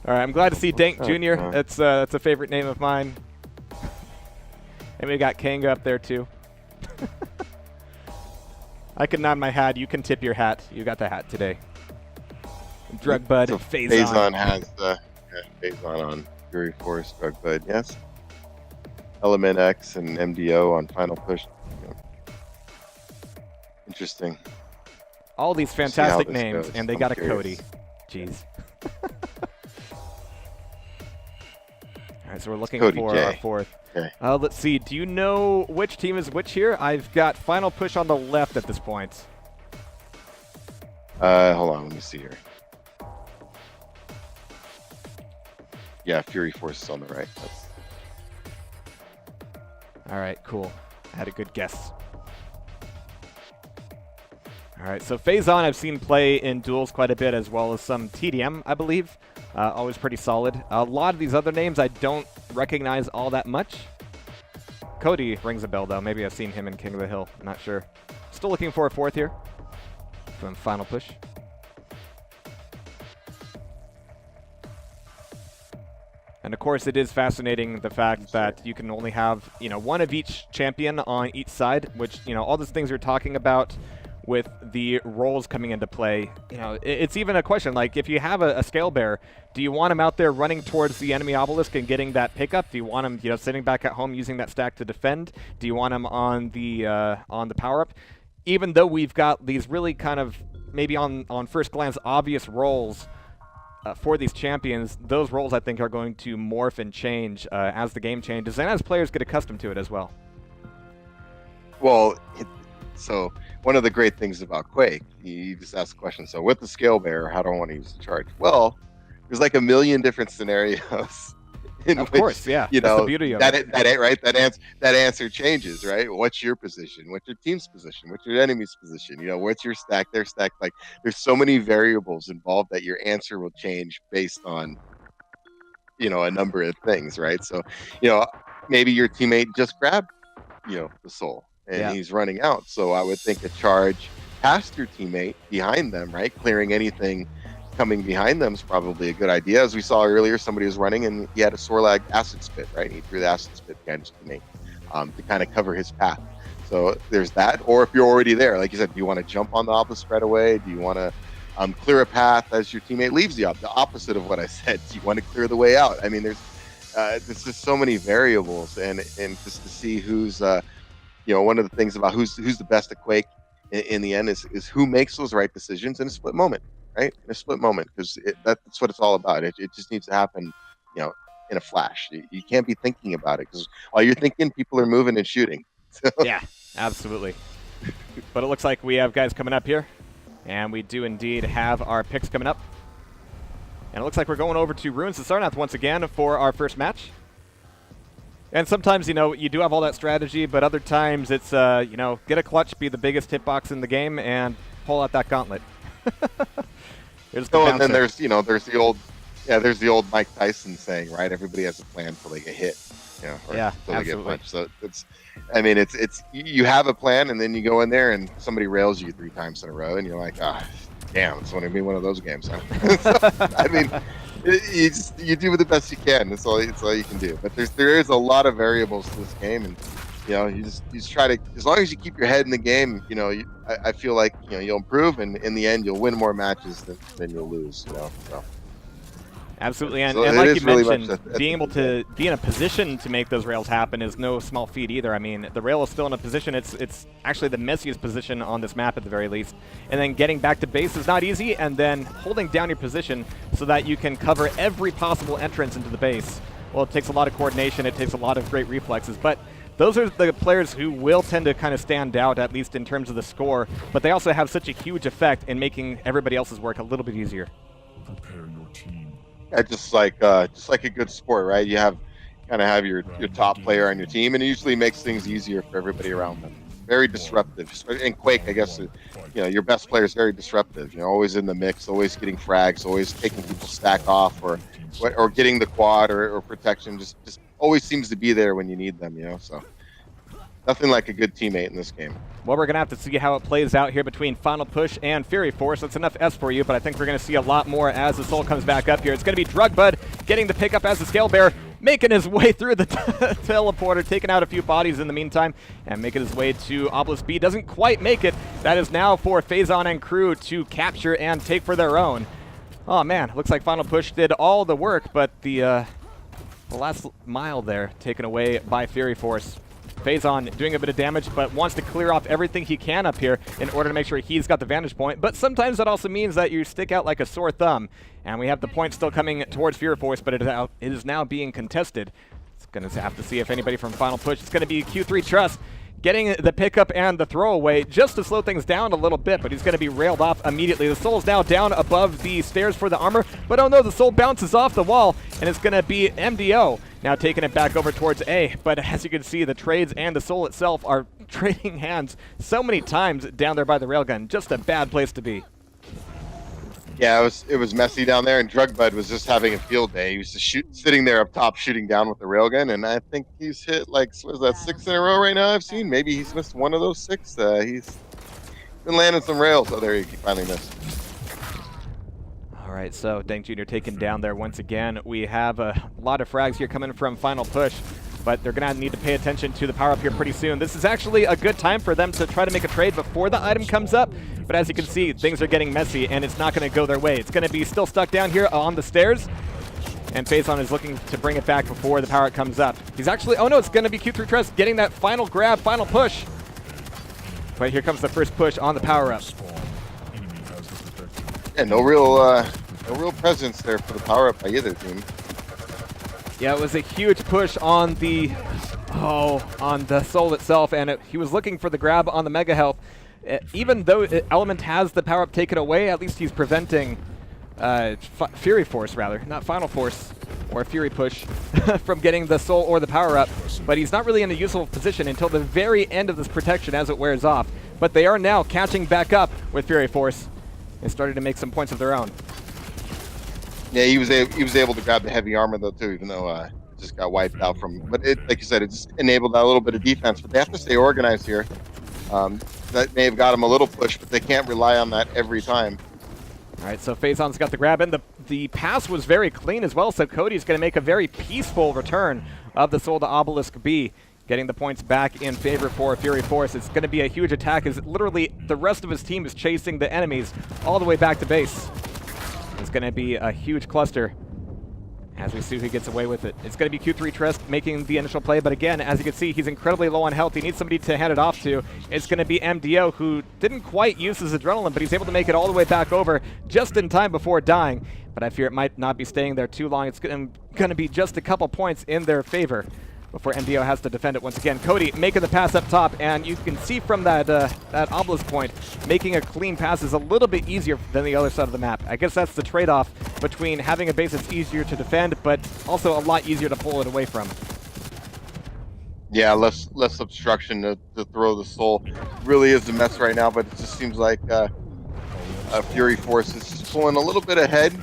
All right, I'm glad to see Dank Jr. That's a favorite name of mine. And we got Kanga up there too. I can nod my hat. You can tip your hat. You got the hat today. Drug Bud, so Phazon has Phazon on Fury Force, Drug Bud, yes. Element X and MDO on Final Push. Yeah. Interesting. All these fantastic names, goes. and they got a Cody. Jeez. All right, so we're looking for our fourth. Okay. Let's see. Do you know which team is which here? I've got Final Push on the left at this point. Hold on, let me see here. Yeah, Fury Force is on the right. All right, cool. I had a good guess. All right, so Phazon I've seen play in duels quite a bit, as well as some TDM, I believe. Always pretty solid. A lot of these other names I don't recognize all that much. Cody rings a bell, though. Maybe I've seen him in King of the Hill. I'm not sure. Still looking for a fourth here from Final Push. And of course, it is fascinating the fact that you can only have, one of each champion on each side, which, all those things you're talking about with the roles coming into play. It's even a question, like, if you have a Scale Bear, do you want him out there running towards the enemy obelisk and getting that pickup? Do you want him, sitting back at home using that stack to defend? Do you want him on the power-up? Even though we've got these really kind of, maybe on first glance, obvious roles for these champions, those roles I think are going to morph and change as the game changes and as players get accustomed to it as well. Well, so one of the great things about Quake, you just ask the question, so with the Scale Bear, how do I want to use the charge? Well, there's like a million different scenarios Of course, yeah. That's the beauty of it. That answer changes, right? What's your position? What's your team's position? What's your enemy's position? What's your stack, their stack? Like, there's so many variables involved that your answer will change based on, a number of things, right? So, maybe your teammate just grabbed, the soul and he's running out. So I would think a charge past your teammate behind them, right? Clearing anything coming behind them is probably a good idea. As we saw earlier, somebody was running and he had a Sorlag acid spit, right? He threw the acid spit behind his teammate to kind of cover his path. So there's that. Or if you're already there, like you said, do you want to jump on the obelisk right away? Do you want to clear a path as your teammate leaves the opposite of what I said? Do you want to clear the way out? I mean, there's just so many variables, and just to see who's one of the things about who's the best at Quake in the end is who makes those right decisions in a split moment. Right, in a split moment, because that's what it's all about. It just needs to happen, in a flash. You can't be thinking about it, because while you're thinking, people are moving and shooting. So. Yeah, absolutely. But it looks like we have guys coming up here, and we do indeed have our picks coming up. And it looks like we're going over to Ruins to Sarnath once again for our first match. And sometimes, you do have all that strategy, but other times it's, get a clutch, be the biggest hitbox in the game, and pull out that gauntlet. And then there's the old Mike Tyson saying, right? Everybody has a plan until they get hit, until they get punched. So it's you have a plan, and then you go in there and somebody rails you 3 times in a row, and you're like, damn, it's going to be one of those games, huh? You do the best you can. That's all you can do. But there is a lot of variables to this game, and you just try to, as long as you keep your head in the game, I feel like, you'll improve, and in the end, you'll win more matches than you'll lose, So. Absolutely, and So like you really mentioned, being able to be in a position to make those rails happen is no small feat either. I mean, the rail is still in a position, it's actually the messiest position on this map at the very least, and then getting back to base is not easy, and then holding down your position so that you can cover every possible entrance into the base. Well, it takes a lot of coordination, it takes a lot of great reflexes, but those are the players who will tend to kind of stand out, at least in terms of the score, but they also have such a huge effect in making everybody else's work a little bit easier. Prepare your team. Yeah, just like a good sport, right? You kind of have your top player on your team, and it usually makes things easier for everybody around them. Very disruptive. In Quake, I guess, your best player is very disruptive. Always in the mix, always getting frags, always taking people's stack off, or getting the quad or protection. Just always seems to be there when you need them. So. Nothing like a good teammate in this game. Well, we're going to have to see how it plays out here between Final Push and Fury Force. That's enough S for you, but I think we're going to see a lot more as the Soul comes back up here. It's going to be Drugbud getting the pick up as the Scale Bear, making his way through the teleporter, taking out a few bodies in the meantime, and making his way to Obelisk B. Doesn't quite make it. That is now for Phazon and crew to capture and take for their own. Oh man, looks like Final Push did all the work, but the last mile there taken away by Fury Force. Phazon doing a bit of damage, but wants to clear off everything he can up here in order to make sure he's got the vantage point. But sometimes that also means that you stick out like a sore thumb. And we have the point still coming towards Fury Force, but it is now being contested. It's going to have to see if anybody from Final Push. It's going to be Q3 Trust getting the pickup and the throwaway just to slow things down a little bit, but he's going to be railed off immediately. The Soul's now down above the stairs for the armor, but oh no, the Soul bounces off the wall, and it's going to be MDO now taking it back over towards A. But as you can see, the trades and the Soul itself are trading hands so many times down there by the railgun. Just a bad place to be. Yeah, it was messy down there, and Drugbud was just having a field day. He was just sitting there up top shooting down with the railgun, and I think he's hit like, what is that, 6 in a row right now I've seen? Maybe he's missed one of those 6. He's been landing some rails. Oh, there he finally missed. All right, so Dank Jr. taken down there once again. We have a lot of frags here coming from Final Push, but they're going to need to pay attention to the power-up here pretty soon. This is actually a good time for them to try to make a trade before the item comes up, but as you can see, things are getting messy, and it's not going to go their way. It's going to be still stuck down here on the stairs, and Phazon is looking to bring it back before the power-up comes up. He's actually, oh no, it's going to be Q3 Trust getting that final grab, final push. But here comes the first push on the power-up. Yeah, no real presence there for the power-up by either team. Yeah, it was a huge push on the Soul itself, and he was looking for the grab on the Mega Health. Even though Element has the power-up taken away, at least he's preventing Fury Force, rather, not Final Force or Fury Push, from getting the Soul or the power-up. But he's not really in a useful position until the very end of this protection as it wears off. But they are now catching back up with Fury Force and starting to make some points of their own. Yeah, he was able to grab the heavy armor though too, even though it just got wiped out from. But it, like you said, it just enabled that little bit of defense. But they have to stay organized here. That may have got him a little push, but they can't rely on that every time. All right, so Phazon's got the grab in. The pass was very clean as well, so Cody's going to make a very peaceful return of the Soul to Obelisk B, getting the points back in favor for Fury Force. It's going to be a huge attack as literally the rest of his team is chasing the enemies all the way back to base. It's going to be a huge cluster as we see who gets away with it. It's going to be Q3 Trust making the initial play, but again, as you can see, he's incredibly low on health. He needs somebody to hand it off to. It's going to be MDO, who didn't quite use his adrenaline, but he's able to make it all the way back over just in time before dying. But I fear it might not be staying there too long. It's going to be just a couple points in their favor before MDO has to defend it once again. Cody making the pass up top, and you can see from that obelisk point, making a clean pass is a little bit easier than the other side of the map. I guess that's the trade-off between having a base that's easier to defend, but also a lot easier to pull it away from. Yeah, less obstruction to throw the Soul. Really is a mess right now, but it just seems like Fury Force is just pulling a little bit ahead.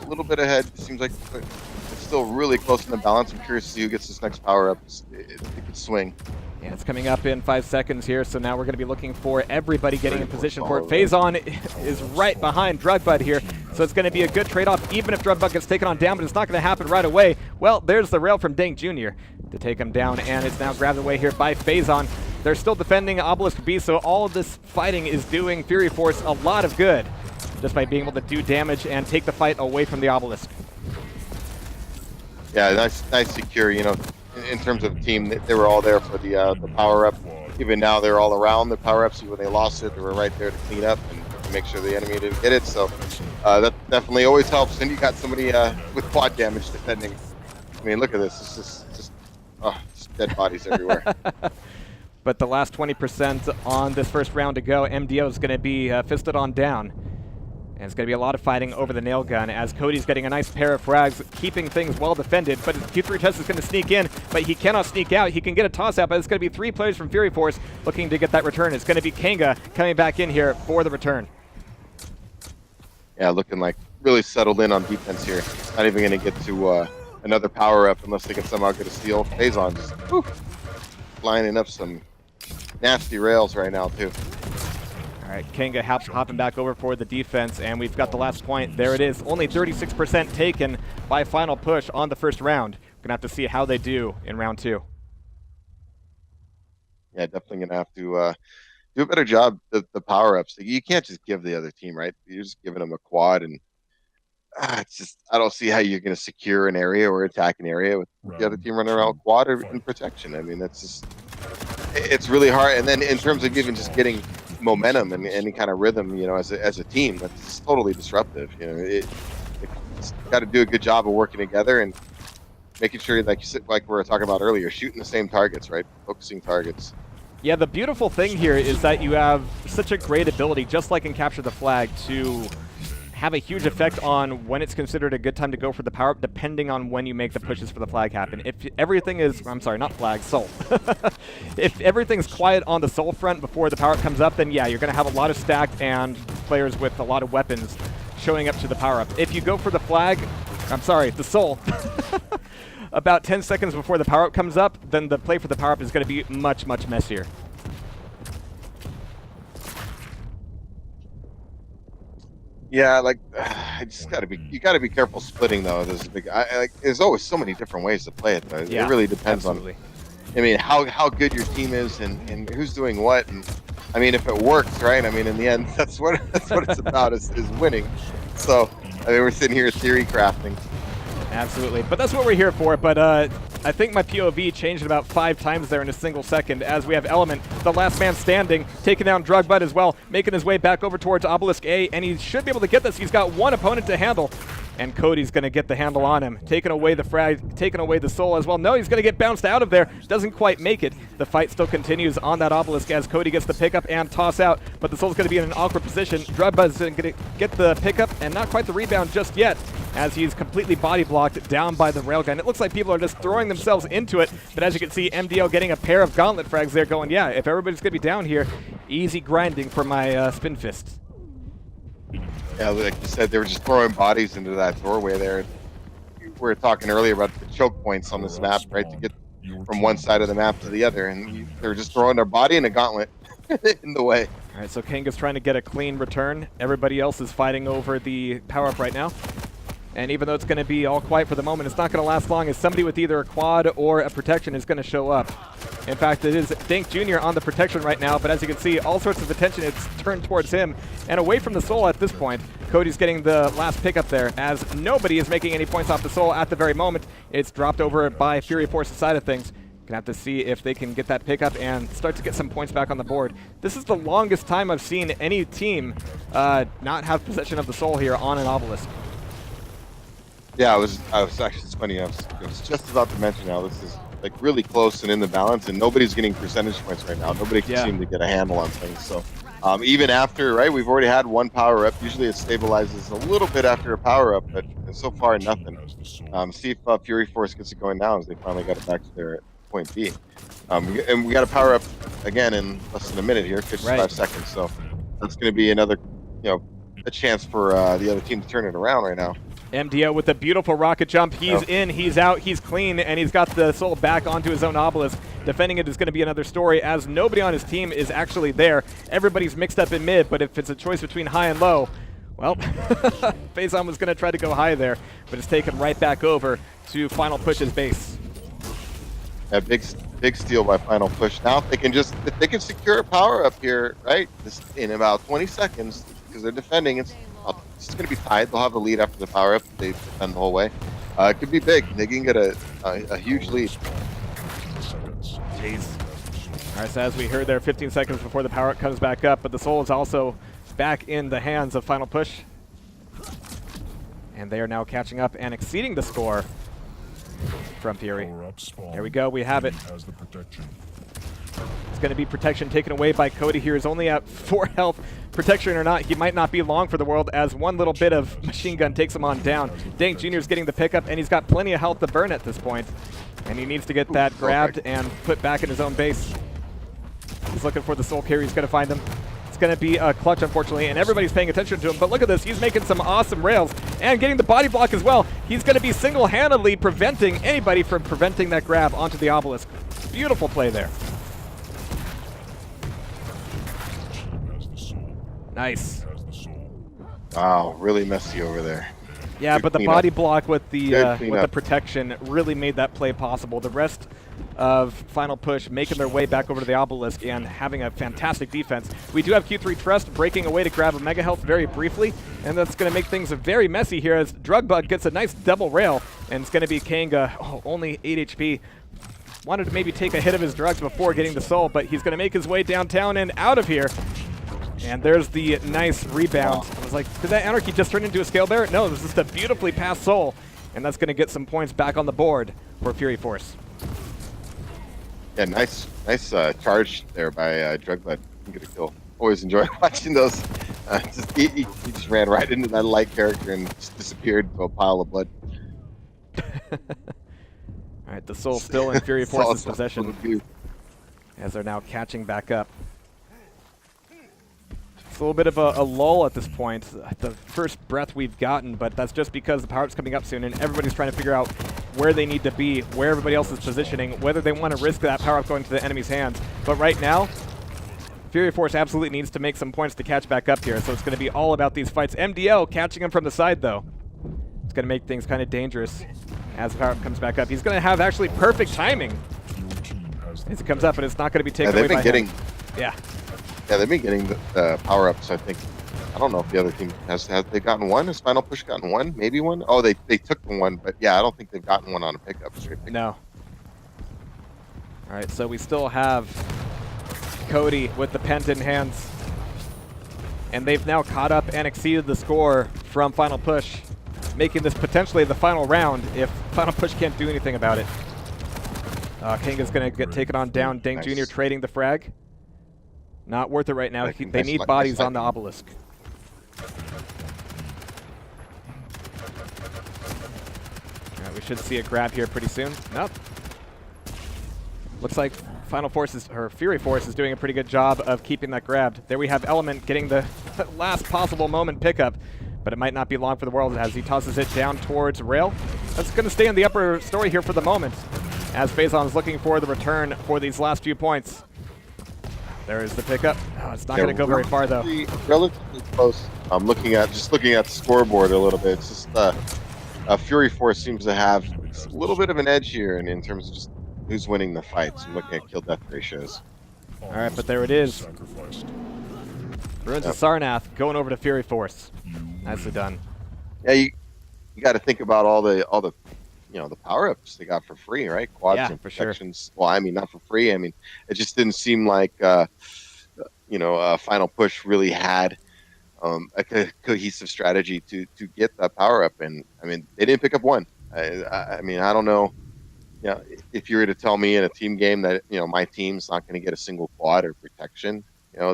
A little bit ahead. It seems like it's still really close in the balance. I'm curious to see who gets this next power-up. It could swing. Yeah, it's coming up in 5 seconds here, so now we're going to be looking for everybody getting in position for it. Phazon is right behind Drugbud here, so it's going to be a good trade-off, even if Drugbud gets taken on down, but it's not going to happen right away. Well, there's the rail from Dank Jr. to take him down, and it's now grabbed away here by Phazon. They're still defending Obelisk B, so all of this fighting is doing Fury Force a lot of good, just by being able to do damage and take the fight away from the Obelisk. Yeah, nice secure, you know. In terms of team, they were all there for the power-up. Even now, they're all around the power-ups. When they lost it, they were right there to clean up and to make sure the enemy didn't get it. So that definitely always helps. And you got somebody with quad damage defending. I mean, look at this. It's just dead bodies everywhere. But the last 20% on this first round to go, MDO is going to be fisted on down. And it's going to be a lot of fighting over the nail gun as Cody's getting a nice pair of frags, keeping things well defended. But Q3 Test is going to sneak in, but he cannot sneak out. He can get a toss out, but it's going to be 3 players from Fury Force looking to get that return. It's going to be Kanga coming back in here for the return. Yeah, looking like really settled in on defense here. Not even going to get to another power-up unless they can somehow get a steal. Phazon just lining up some nasty rails right now too. All right, Kanga hopping back over for the defense, and we've got the last point. There it is. Only 36% taken by Final Push on the first round. We're gonna have to see how they do in round 2. Yeah, definitely gonna have to do a better job. The power ups. You can't just give the other team, right? You're just giving them a quad, and it's just I don't see how you're gonna secure an area or attack an area with the other team running around quad or in protection. I mean, it's really hard. And then in terms of even just getting momentum and any kind of rhythm, as a team, that's totally disruptive. It's got to do a good job of working together and making sure, like you said, like we were talking about earlier, shooting the same targets, right? Focusing targets. Yeah, the beautiful thing here is that you have such a great ability, just like in Capture the Flag, to have a huge effect on when it's considered a good time to go for the power-up, depending on when you make the pushes for the flag happen. If everything is, I'm sorry, not flag, soul. If everything's quiet on the soul front before the power-up comes up, then yeah, you're going to have a lot of stacked and players with a lot of weapons showing up to the power-up. If you go for the flag, I'm sorry, the soul, about 10 seconds before the power-up comes up, then the play for the power-up is going to be much, much messier. Yeah, like I just you gotta be careful splitting though. There's always so many different ways to play it though. Yeah, it really depends absolutely. on, I mean, how good your team is and who's doing what. And I mean, if it works, right? I mean, in the end, that's what it's about is winning. So I mean, we're sitting here theory crafting. Absolutely, but that's what we're here for. But I think my POV changed about 5 times there in a single second, as we have Element, the last man standing, taking down Drugbud as well, making his way back over towards Obelisk A, and he should be able to get this. He's got one opponent to handle, and Cody's going to get the handle on him, taking away the frag, taking away the soul as well. No, he's going to get bounced out of there. Doesn't quite make it. The fight still continues on that Obelisk as Cody gets the pickup and toss out, but the soul's going to be in an awkward position. Drugbud's going to get the pickup and not quite the rebound just yet, as he's completely body blocked down by the railgun. It looks like people are just throwing themselves into it, but as you can see, MDO getting a pair of gauntlet frags there going, yeah, if everybody's going to be down here, easy grinding for my spin fist. Yeah, like you said, they were just throwing bodies into that doorway there. We were talking earlier about the choke points on this map, right, to get from one side of the map to the other, and they were just throwing their body in a gauntlet in the way. All right, so Kanga's trying to get a clean return. Everybody else is fighting over the power-up right now. And even though it's going to be all quiet for the moment, it's not going to last long, as somebody with either a quad or a protection is going to show up. In fact, it is Dink Jr. on the protection right now, but as you can see, all sorts of attention is turned towards him and away from the soul at this point. Cody's getting the last pickup there, as nobody is making any points off the soul at the very moment. It's dropped over by Fury Force's side of things. Gonna have to see if they can get that pickup and start to get some points back on the board. This is the longest time I've seen any team not have possession of the soul here on an Obelisk. Yeah, I was actually, it's funny, I was just about to mention how this is like really close and in the balance, and nobody's getting percentage points right now. Nobody can seem to get a handle on things. So even after, right, we've already had one power up. Usually it stabilizes a little bit after a power up, but so far nothing. See if Fury Force gets it going now, as they finally got it back to their point B. And we got a power up again in less than a minute here, 55 seconds. So that's going to be another, a chance for the other team to turn it around right now. MDO with a beautiful rocket jump. He's in, he's out, he's clean, and he's got the soul back onto his own Obelisk. Defending it is going to be another story, as nobody on his team is actually there. Everybody's mixed up in mid, but if it's a choice between high and low, well, Faison was going to try to go high there, but it's taken right back over to Final Push's base. A big steal by Final Push. Now if they can secure a power up here, right, in about 20 seconds, because they're defending, it's going to be tied. They'll have the lead after the power up. They defend the whole way. It could be big. They can get a huge lead. Jeez. All right, so as we heard there, 15 seconds before the power up comes back up, but the soul is also back in the hands of Final Push. And they are now catching up and exceeding the score from Fury. There we go, we have it. It's going to be protection taken away by Cody here. He's only at 4 health. Protection or not, he might not be long for the world, as one little bit of machine gun takes him on down. Dink Jr. is getting the pickup, and he's got plenty of health to burn at this point. And he needs to get that grabbed and put back in his own base. He's looking for the soul carry. He's going to find him. It's going to be a clutch, unfortunately, and everybody's paying attention to him. But look at this. He's making some awesome rails and getting the body block as well. He's going to be single-handedly preventing anybody from preventing that grab onto the Obelisk. Beautiful play there. Nice. has the soul. Wow, really messy over there. Yeah, Good but the cleanup. body block with the Good cleanup. protection really made that play possible. The rest of Final Push making their way back over to the obelisk and having a fantastic defense. We do have Q3 Trust breaking away to grab a Mega Health very briefly, and that's going to make things very messy here as Drugbug gets a nice double rail, and it's going to be Kanga, only 8 HP. Wanted to maybe take a hit of his drugs before getting the soul, but he's going to make his way downtown and out of here. And there's the nice rebound. I was like, did that Anarchy just turn into a scale bear? No, this is just a beautifully passed soul. And that's going to get some points back on the board for Fury Force. Yeah, nice charge there by Drugbud. Get a kill. Always enjoy watching those. He just ran right into that light character and just disappeared into a pile of blood. All right, the soul still in Fury Force's possession as they're now catching back up. It's a little bit of a lull at this point. The first breath we've gotten, but that's just because the power-up's coming up soon and everybody's trying to figure out where they need to be, where everybody else is positioning, whether they want to risk that power-up going to the enemy's hands. But right now, Fury Force absolutely needs to make some points to catch back up here, so it's going to be all about these fights. MDL catching him from the side, though. It's going to make things kind of dangerous as the power-up comes back up. He's going to have actually perfect timing Your team has the as it comes up, but it's not going to be taken Yeah, away they've by been him. getting. Yeah. Yeah, they've been getting the power-ups, I think. I don't know if the other team has they gotten one? Has Final Push gotten one? Maybe one? Oh, they took the one, but yeah, I don't think they've gotten one on a pickup. Straight pickup. No. All right, so we still have Cody with the pent in hands. And they've now caught up and exceeded the score from Final Push, making this potentially the final round if Final Push can't do anything about it. Kanga's going to get taken on down. Dink Nice. Jr. trading the frag. Not worth it right now. They Nice need fight, bodies nice on the fight. obelisk. All right, we should see a grab here pretty soon. Nope. Looks like Fury Force is doing a pretty good job of keeping that grabbed. There we have Element getting the last possible moment pickup, but it might not be long for the world as he tosses it down towards Rail. That's going to stay in the upper story here for the moment, as Faison is looking for the return for these last few points. There is the pickup. Oh, it's not going to go very far, though. Relatively close. I'm looking at the scoreboard a little bit. It's just Fury Force seems to have a little bit of an edge here in terms of just who's winning the fights. I'm looking at kill death ratios. All right, but there it is. sacrificed. Ruins of Sarnath going over to Fury Force. Nicely done. Yeah, you got to think about all the the power-ups they got for free, right? Quads Yeah, and for sure. protections. Well, I mean, not for free. I mean, it just didn't seem like Final Push really had a cohesive strategy to get that power-up. And I mean, they didn't pick up one. I mean, I don't know. Yeah, if you were to tell me in a team game that my team's not going to get a single quad or protection,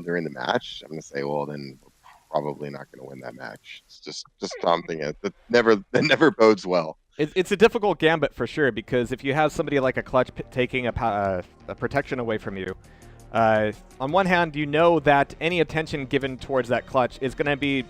during the match, I'm going to say, well, then we're probably not going to win that match. It's just something that never bodes well. It's a difficult gambit for sure, because if you have somebody like a clutch taking a protection away from you, on one hand, you know that any attention given towards that clutch is going to be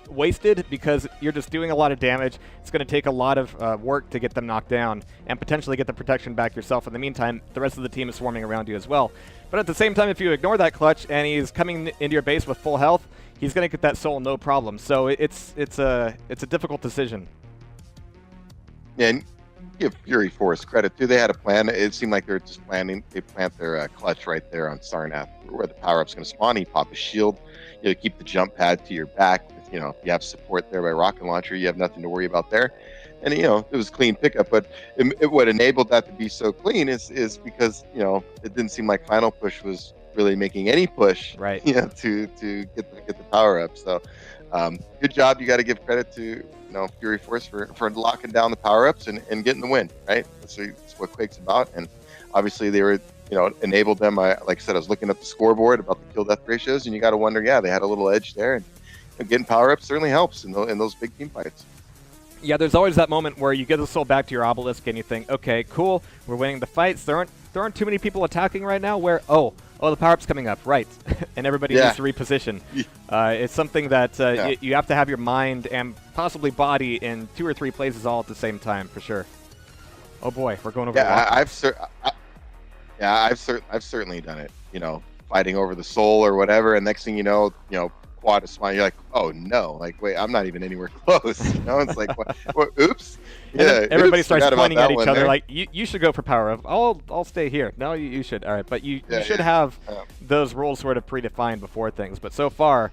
wasted because you're just doing a lot of damage. It's going to take a lot of work to get them knocked down and potentially get the protection back yourself. In the meantime, the rest of the team is swarming around you as well. But at the same time, if you ignore that clutch and he's coming into your base with full health, he's going to get that soul no problem. So it's a difficult decision. And give Fury Force credit too. They had a plan. It seemed like they were just planning. They plant their clutch right there on Sarnath, where the power-up's going to spawn. You pop a shield. Keep the jump pad to your back. You have support there by rocket launcher. You have nothing to worry about there. And it was a clean pickup. But what enabled that to be so clean is because it didn't seem like Final Push was really making any push. Right. To get the power up. So good job. You got to give credit to Fury Force for locking down the power-ups and getting the win, right? That's what Quake's about. And obviously they were, enabled them. Like I said, I was looking at the scoreboard about the kill death ratios, and you got to wonder, yeah, they had a little edge there. And getting power-ups certainly helps in those big team fights. Yeah, there's always that moment where you get the soul back to your obelisk and you think, okay, cool, we're winning the fights. There aren't too many people attacking right now. Where the power-up's coming up, right? And everybody needs to reposition. It's something that you have to have your mind and possibly body in 2 or 3 places all at the same time, for sure. Oh boy, we're going over. I've I've certainly done it. Fighting over the soul or whatever, and next thing you know, quad is fine. You're like, oh no, like wait, I'm not even anywhere close. You know, it's like, what oops. And then everybody oops, starts forgot about pointing at that each one other there. like, you should go for power up. I'll stay here. No, you should. All right, but you should have those rules sort of predefined before things. But so far,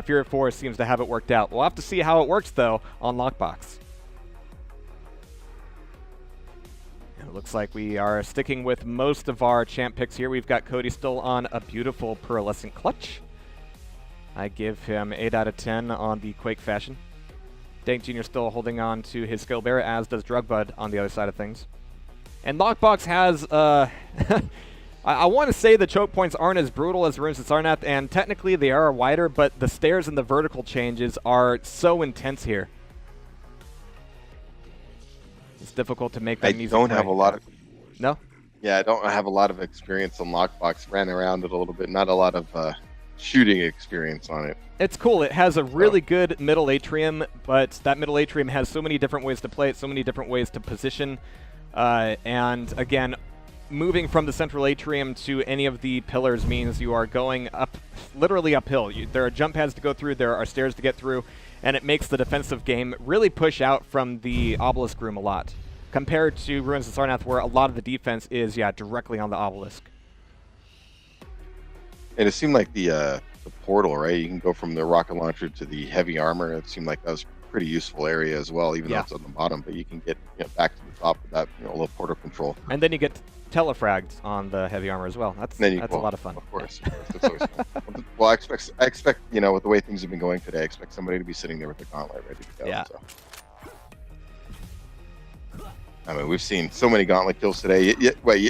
Fury Force seems to have it worked out. We'll have to see how it works though on Lockbox. And it looks like we are sticking with most of our champ picks here. We've got Cody still on a beautiful pearlescent clutch. I give him 8 out of 10 on the Quake fashion. Dank Jr. still holding on to his skill bearer, as does Drugbud on the other side of things. And Lockbox has, I want to say the choke points aren't as brutal as Runes and Sarnath, and technically they are wider, but the stairs and the vertical changes are so intense here. It's difficult to make that music I don't play. have a lot of... No? Yeah, I don't have a lot of experience on Lockbox. Ran around it a little bit. Not a lot of shooting experience on it. It's cool. It has a really good middle atrium, but that middle atrium has so many different ways to play it, so many different ways to position. And again, moving from the central atrium to any of the pillars means you are going up, literally uphill. There are jump pads to go through, there are stairs to get through, and it makes the defensive game really push out from the obelisk room a lot, compared to Ruins of Sarnath, where a lot of the defense is, directly on the obelisk. And it seemed like the portal, right? You can go from the rocket launcher to the heavy armor. It seemed like that was a pretty useful area as well, even though it's on the bottom. But you can get back to the top with that little portal control. And then you get telefragged on the heavy armor as well. That's a lot of fun. Of course. That's always fun. Well, I expect with the way things have been going today, I expect somebody to be sitting there with the gauntlet ready to go. Yeah. So. I mean, we've seen so many gauntlet kills today.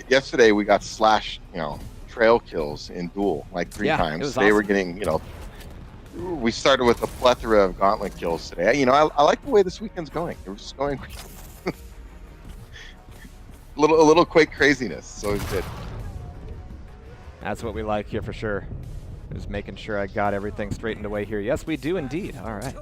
Yesterday we got slash, trail kills in duel like 3 times. Today we're getting, we started with a plethora of gauntlet kills today. I like the way this weekend's going. We're just going a little Quake craziness. So it's good. That's what we like here for sure. Just making sure I got everything straightened away here. Yes, we do indeed. All right.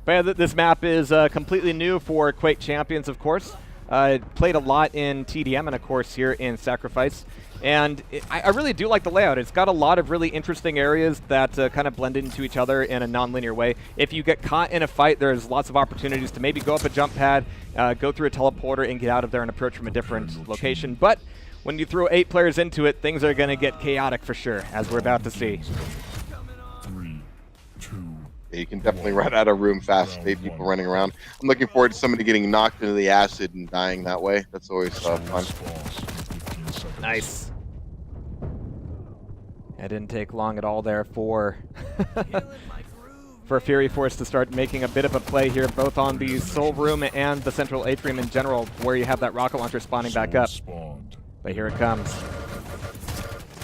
But yeah, this map is completely new for Quake Champions, of course. Played a lot in TDM and, of course, here in Sacrifice. And I really do like the layout. It's got a lot of really interesting areas that kind of blend into each other in a non-linear way. If you get caught in a fight, there's lots of opportunities to maybe go up a jump pad, go through a teleporter, and get out of there and approach from a different location. But when you throw 8 players into it, things are going to get chaotic for sure, as we're about to see. 3, 2. You can definitely run out of room fast. 8 people running around. I'm looking forward to somebody getting knocked into the acid and dying that way. That's always fun. Nice. It didn't take long at all there for for Fury Force to start making a bit of a play here, both on the Soul Room and the Central Atrium in general, where you have that rocket launcher spawning back up. But here it comes.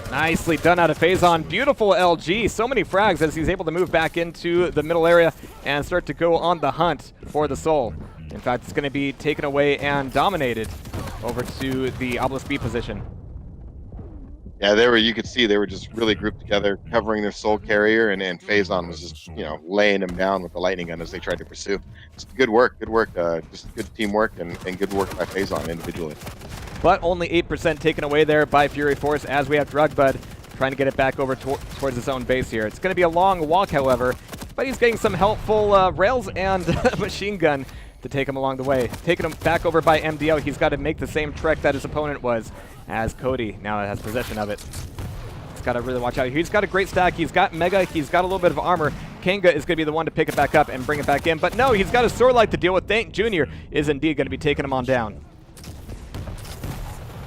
Nicely done out of Phazon. Beautiful LG. So many frags as he's able to move back into the middle area and start to go on the hunt for the Soul. In fact, it's going to be taken away and dominated over to the Obelisk B position. Yeah, you could see they were just really grouped together, covering their Soul Carrier, and Phazon was just, laying him down with the lightning gun as they tried to pursue. Just good work, just good teamwork and good work by Phazon individually. But only 8% taken away there by Fury Force, as we have Drugbud trying to get it back over towards his own base here. It's going to be a long walk, however, but he's getting some helpful rails and machine gun to take him along the way. Taking him back over by MDO, he's got to make the same trek that his opponent was, as Cody now has possession of it. He's got to really watch out. He's got a great stack. He's got Mega. He's got a little bit of armor. Kanga is going to be the one to pick it back up and bring it back in. But no, he's got a sword light to deal with. Dank Jr. is indeed going to be taking him on down.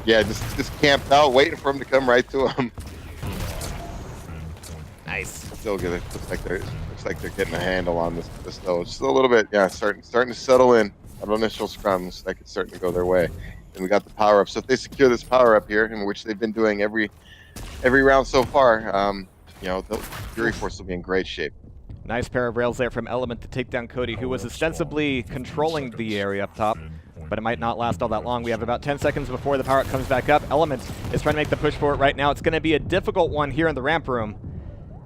Yeah, just camped out, waiting for him to come right to him. Nice. Still good. Looks like they're getting a handle on this though. Just a little bit, starting to settle in. At initial scrums, that could start to go their way. And we got the power up. So if they secure this power up here, in which they've been doing every round so far, the Fury Force will be in great shape. Nice pair of rails there from Element to take down Cody, who was ostensibly controlling the area up top, but it might not last all that long. We have about 10 seconds before the power up comes back up. Element is trying to make the push for it right now. It's going to be a difficult one here in the ramp room.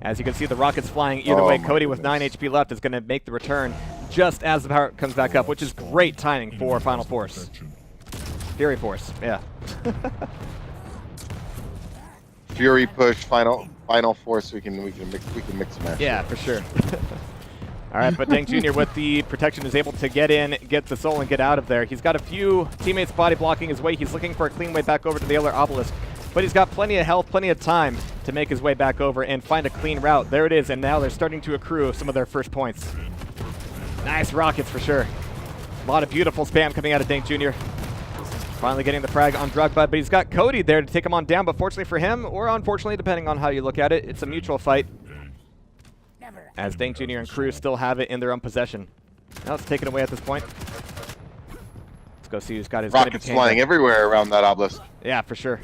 As you can see, the rockets flying either way. Cody with 9 HP left is going to make the return just as the power up comes back up, which is great timing for Final Force. Fury Force, yeah. Fury push, final final four so we can mix and match. Yeah, for sure. All right, but Dang Jr. with the protection is able to get in, get the soul, and get out of there. He's got a few teammates body blocking his way. He's looking for a clean way back over to the other obelisk, but he's got plenty of health, plenty of time to make his way back over and find a clean route. There it is, and now they're starting to accrue some of their first points. Nice rockets for sure. A lot of beautiful spam coming out of Dang Jr. Finally getting the frag on Drugbud, but he's got Cody there to take him on down, but fortunately for him, or unfortunately, depending on how you look at it, it's a mutual fight, as Dang Jr. and crew still have it in their own possession. Now it's taken away at this point. Let's go see who's got his rockets flying everywhere around that obelisk. Yeah, for sure.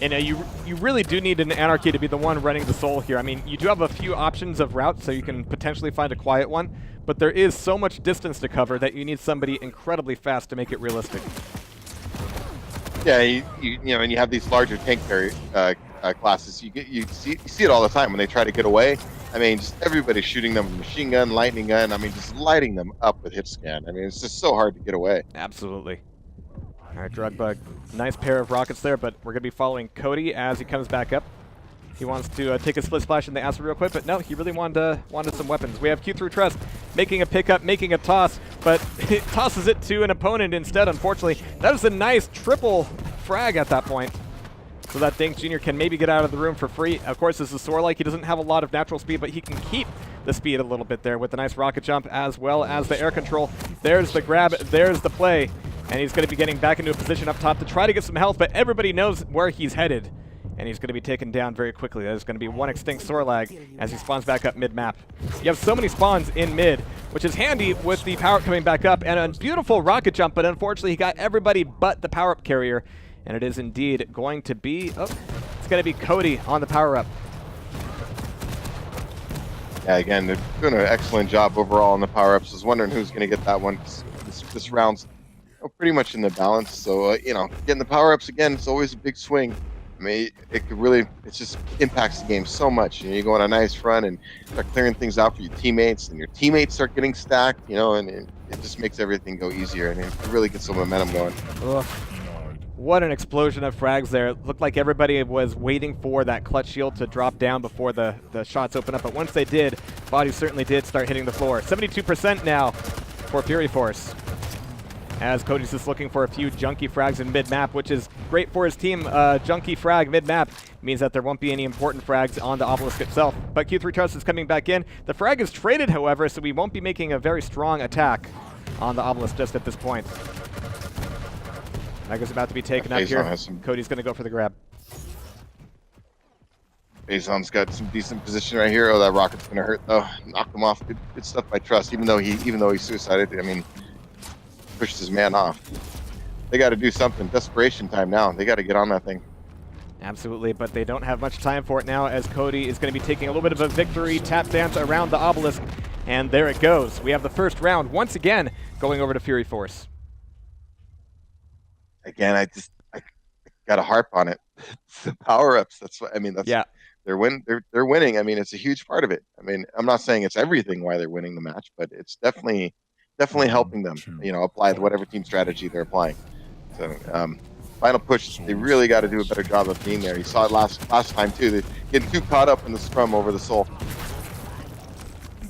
And you really do need an Anarchy to be the one running the soul here. I mean, you do have a few options of routes, so you can potentially find a quiet one, but there is so much distance to cover that you need somebody incredibly fast to make it realistic. Yeah, you know, and you have these larger tank carry classes. You see it all the time when they try to get away. I mean, just everybody's shooting them with machine gun, lightning gun. I mean, just lighting them up with hit scan. I mean, it's just so hard to get away. Absolutely. All right, Drugbug, nice pair of rockets there, but we're going to be following Cody as he comes back up. He wants to take a split splash in the acid real quick, but no, he really wanted some weapons. We have Q through Trust making a pickup, making a toss, but it tosses it to an opponent instead, unfortunately. That was a nice triple frag at that point, so that Dink Jr. can maybe get out of the room for free. Of course, this is Sorlike. He doesn't have a lot of natural speed, but he can keep the speed a little bit there with the nice rocket jump as well as the air control. There's the grab, there's the play, and he's going to be getting back into a position up top to try to get some health, but everybody knows where he's headed, and he's going to be taken down very quickly. There's going to be one extinct Sorlag as he spawns back up mid-map. You have so many spawns in mid, which is handy with the power-up coming back up, and a beautiful rocket jump, but unfortunately he got everybody but the power-up carrier, and it is indeed going to be, it's going to be Cody on the power-up. Yeah, again, they're doing an excellent job overall on the power-ups. I was wondering who's going to get that one. This round's pretty much in the balance, so, you know, getting the power-ups again, it's always a big swing. I mean, it could really, it just impacts the game so much. You know, you go on a nice run and start clearing things out for your teammates, and your teammates start getting stacked, you know, and it just makes everything go easier, and it really gets some momentum going. Ugh. What an explosion of frags there. It looked like everybody was waiting for that clutch shield to drop down before the shots open up, but once they did, bodies certainly did start hitting the floor. 72% now for Fury Force, as Cody's just looking for a few junky frags in mid-map, which is great for his team. Junky frag mid-map means that there won't be any important frags on the obelisk itself. But Q3 Trust is coming back in. The frag is traded, however, so we won't be making a very strong attack on the obelisk just at this point. Frag is about to be taken up here. Cody's going to go for the grab. Azon's got some decent position right here. Oh, that rocket's going to hurt, though. Knocked him off. Good stuff by Trust, even though he suicided. I mean, pushed his man off. They got to do something. Desperation time now. They got to get on that thing. Absolutely, but they don't have much time for it now, as Cody is going to be taking a little bit of a victory tap dance around the obelisk, and there it goes. We have the first round once again going over to Fury Force. Again, I got to harp on it. It's the power-ups. That's what I mean. That's, yeah. They're winning. I mean, it's a huge part of it. I mean, I'm not saying it's everything why they're winning the match, but it's definitely helping them, you know, apply whatever team strategy they're applying. So, final push, they really got to do a better job of being there. You saw it last time too. They're getting too caught up in the scrum over the soul.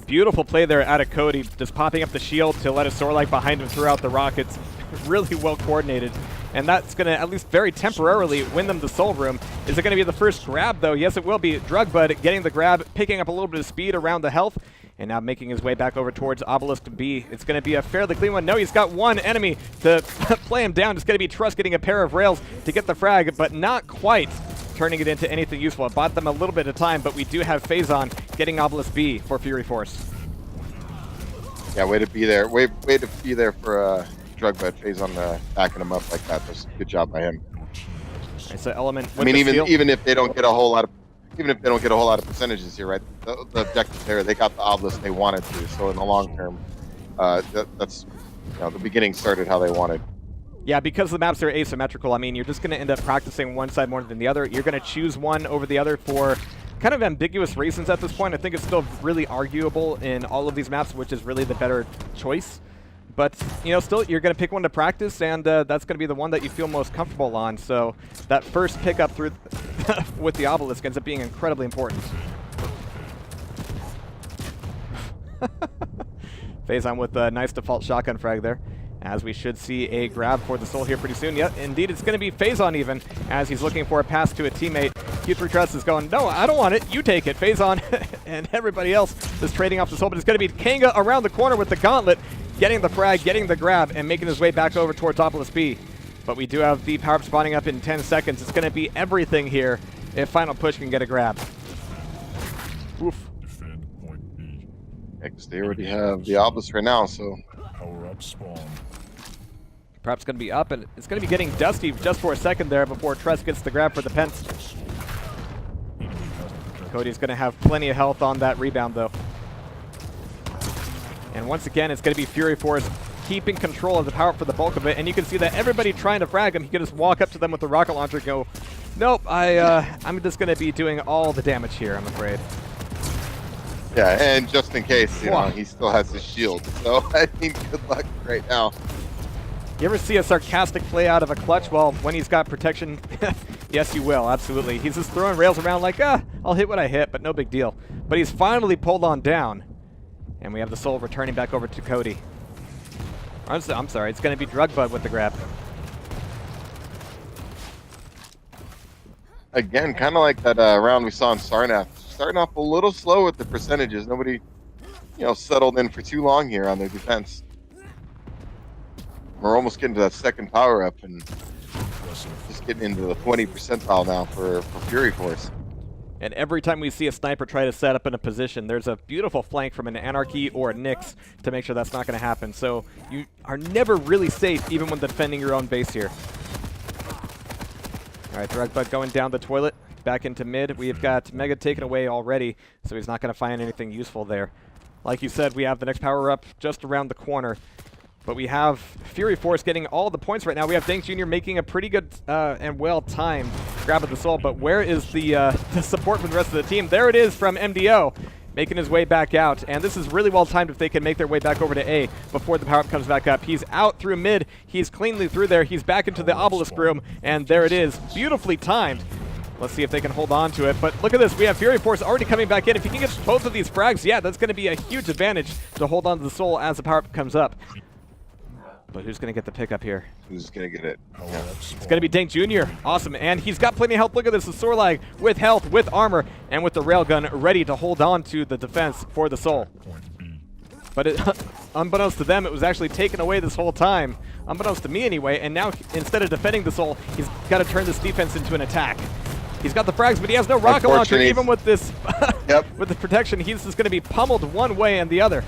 Beautiful play there out of Cody, just popping up the shield to let a Sorlike behind him throughout the rockets. Really well coordinated. And that's going to, at least very temporarily, win them the soul room. Is it going to be the first grab, though? Yes, it will be. Drugbud getting the grab, picking up a little bit of speed around the health, and now making his way back over towards Obelisk B. It's going to be a fairly clean one. No, he's got one enemy to play him down. It's going to be Trust getting a pair of rails to get the frag, but not quite turning it into anything useful. It bought them a little bit of time, but we do have Phazon getting Obelisk B for Fury Force. Yeah, way to be there. Way to be there for Drugbud. Phazon backing him up like that. That's a good job by him. Right, so Element. I mean, even if they don't get a whole lot of percentages here, right? The objective there, they got the obelisk they wanted to. So in the long term, that's, you know, the beginning started how they wanted. Yeah, because the maps are asymmetrical. I mean, you're just going to end up practicing one side more than the other. You're going to choose one over the other for kind of ambiguous reasons at this point. I think it's still really arguable in all of these maps, which is really the better choice. But, you know, still, you're going to pick one to practice, and that's going to be the one that you feel most comfortable on. So that first pickup through with the obelisk ends up being incredibly important. Phazon with a nice default shotgun frag there, as we should see a grab for the soul here pretty soon. Yep, indeed, it's going to be Phazon even, as he's looking for a pass to a teammate. Q3 Trust is going, no, I don't want it, you take it. Phazon and everybody else is trading off the soul, but it's going to be Kanga around the corner with the gauntlet, getting the frag, getting the grab, and making his way back over towards Obelisk B. But we do have the power-up spawning up in 10 seconds. It's going to be everything here if Final Push can get a grab. Oof. Defend point B. Because they already have the obelisk right now, so Power up spawn. Perhaps going to be up, and it's going to be getting dusty just for a second there before Tress gets the grab for the Pence. Cody's going to have plenty of health on that rebound, though. And once again, it's going to be Fury Force keeping control of the power for the bulk of it, and you can see that everybody trying to frag him, he can just walk up to them with the rocket launcher and go, nope, I'm just going to be doing all the damage here, I'm afraid. yeah, and just in case, you know, he still has his shield. So I mean, good luck right now. You ever see a sarcastic play out of a clutch? Well, when he's got protection, yes, you will, absolutely. He's just throwing rails around like, I'll hit what I hit, but no big deal. But he's finally pulled on down, and we have the soul returning back over to Cody. I'm sorry, it's going to be Drugbud with the grab. Again, kind of like that round we saw in Sarnath. Starting off a little slow with the percentages. Nobody, settled in for too long here on their defense. We're almost getting to that second power up and just getting into the 20 percentile now for Fury Force. And every time we see a sniper try to set up in a position, there's a beautiful flank from an Anarchy or a Nyx to make sure that's not going to happen. So you are never really safe, even when defending your own base here. All right, Drugbud going down the toilet, back into mid. We've got Mega taken away already, so he's not going to find anything useful there. Like you said, we have the next power up just around the corner. But we have Fury Force getting all the points right now. We have Dank Jr. making a pretty good and well-timed grab of the soul. But where is the support from the rest of the team? There it is from MDO, making his way back out. And this is really well-timed if they can make their way back over to A before the power-up comes back up. He's out through mid. He's cleanly through there. He's back into the obelisk room. And there it is, beautifully timed. Let's see if they can hold on to it. But look at this. We have Fury Force already coming back in. If he can get both of these frags, yeah, that's going to be a huge advantage to hold on to the soul as the power-up comes up. But who's going to get the pickup here? Who's going to get it? Yeah. It's going to be Dank Jr. Awesome. And he's got plenty of health. Look at this. The Sorlag with health, with armor, and with the railgun ready to hold on to the defense for the soul. Point B. But unbeknownst to them, it was actually taken away this whole time. Unbeknownst to me anyway. And now instead of defending the soul, he's got to turn this defense into an attack. He's got the frags, but he has no rocket launcher. Even with this, with the protection, he's just going to be pummeled one way and the other.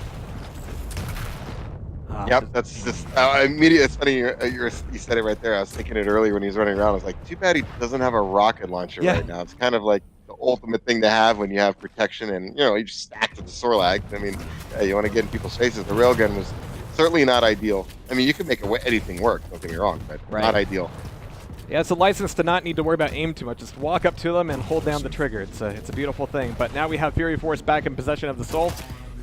Yep, that's just immediate. It's funny you said it right there. I was thinking it earlier when he was running around. I was like, too bad he doesn't have a rocket launcher right now. It's kind of like the ultimate thing to have when you have protection and you just stacked with the Sorlag. I mean, you want to get in people's faces. The railgun was certainly not ideal. I mean, you can make anything work. Don't get me wrong, but not ideal. Yeah, it's a license to not need to worry about aim too much. Just walk up to them and hold down the trigger. It's a beautiful thing. But now we have Fury Force back in possession of the soul.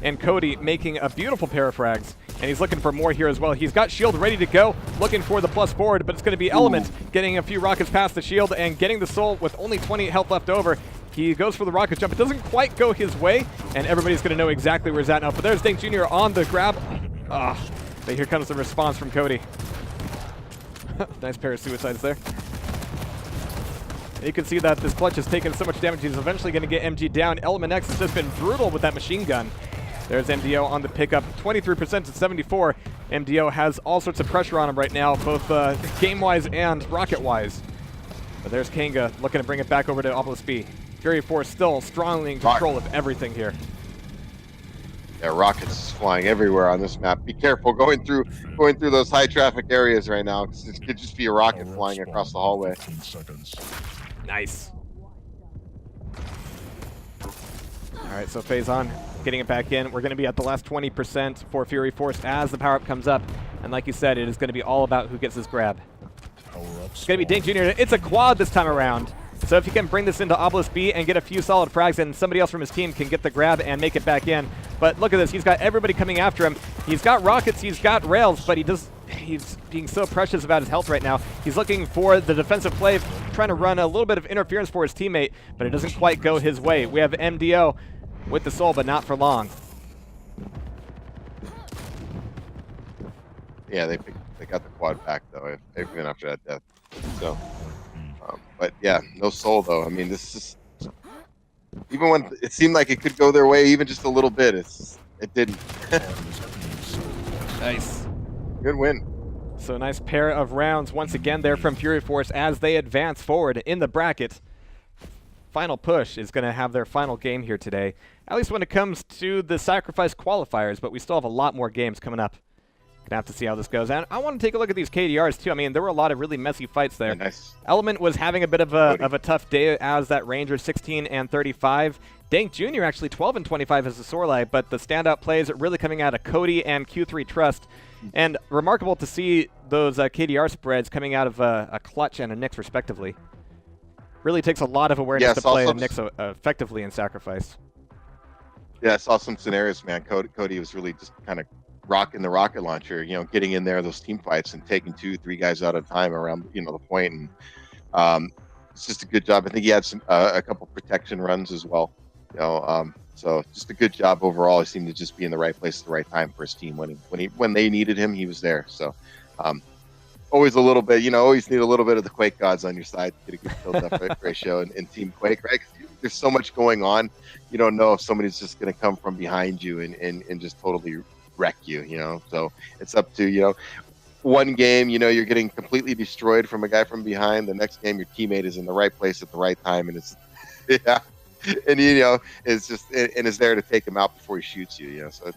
And Cody making a beautiful pair of frags. And he's looking for more here as well. He's got shield ready to go, looking for the plus forward, but it's going to be Element getting a few rockets past the shield and getting the soul with only 20 health left over. He goes for the rocket jump. It doesn't quite go his way, and everybody's going to know exactly where he's at now. But there's Dank Jr. on the grab. But here comes the response from Cody. Nice pair of suicides there. You can see that this clutch has taken so much damage, he's eventually going to get MG down. Element X has just been brutal with that machine gun. There's MDO on the pickup, 23% to 74. MDO has all sorts of pressure on him right now, both game-wise and rocket-wise. But there's Kanga looking to bring it back over to Obelisk B. Fury Force still strongly in control of everything here. Yeah, rockets flying everywhere on this map. Be careful going through those high traffic areas right now, because it could just be a rocket flying across the hallway. 15 seconds. Nice. All right, so Phazon getting it back in. We're going to be at the last 20% for Fury Force as the power-up comes up. And like you said, it is going to be all about who gets this grab. It's going to be Dank Jr. It's a quad this time around. So if he can bring this into Obelisk B and get a few solid frags, and somebody else from his team can get the grab and make it back in. But look at this. He's got everybody coming after him. He's got rockets. He's got rails, but he's being so precious about his health right now. He's looking for the defensive play trying to run a little bit of interference for his teammate, but it doesn't quite go his way. We have MDO with the soul, but not for long. Yeah, they got the quad back though, even after that death. So, but yeah, no soul though. I mean, this is even when it seemed like it could go their way, even just a little bit, it didn't. Nice. Good win. So a nice pair of rounds once again there from Fury Force as they advance forward in the bracket. Final Push is going to have their final game here today, at least when it comes to the Sacrifice qualifiers, but we still have a lot more games coming up. Gonna have to see how this goes. And I want to take a look at these KDRs too. I mean, there were a lot of really messy fights there. Yeah, nice. Element was having a bit of a tough day as that Ranger, 16 and 35. Dank Jr. actually 12 and 25 as a Sorlai, but the standout plays really coming out of Cody and Q3 Trust. And remarkable to see those KDR spreads coming out of a Clutch and a Nyx respectively. Really takes a lot of awareness to play a Nyx effectively in Sacrifice. Yeah, I saw some scenarios, man. Cody was really just kind of rocking the rocket launcher, you know, getting in there, those team fights and taking 2-3 guys out at a time around, you know, the point. And it's just a good job. I think he had some a couple protection runs as well, you know, so just a good job overall. He seemed to just be in the right place at the right time for his team. When they needed him, he was there. So always a little bit, you know, always need a little bit of the Quake gods on your side to get a good kill-death ratio in Team Quake, right? 'Cause there's so much going on. You don't know if somebody's just going to come from behind you and just totally wreck you, you know. So it's up to, you know, one game, you know, you're getting completely destroyed from a guy from behind. The next game, your teammate is in the right place at the right time, and it's yeah, and you know, it's just and is there to take him out before he shoots you, you know. So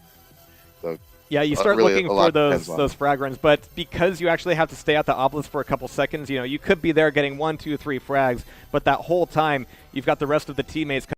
yeah, you start really looking for those frag runs, but because you actually have to stay at the obelisk for a couple seconds, you know, you could be there getting 1, 2, 3 frags, but that whole time you've got the rest of the teammates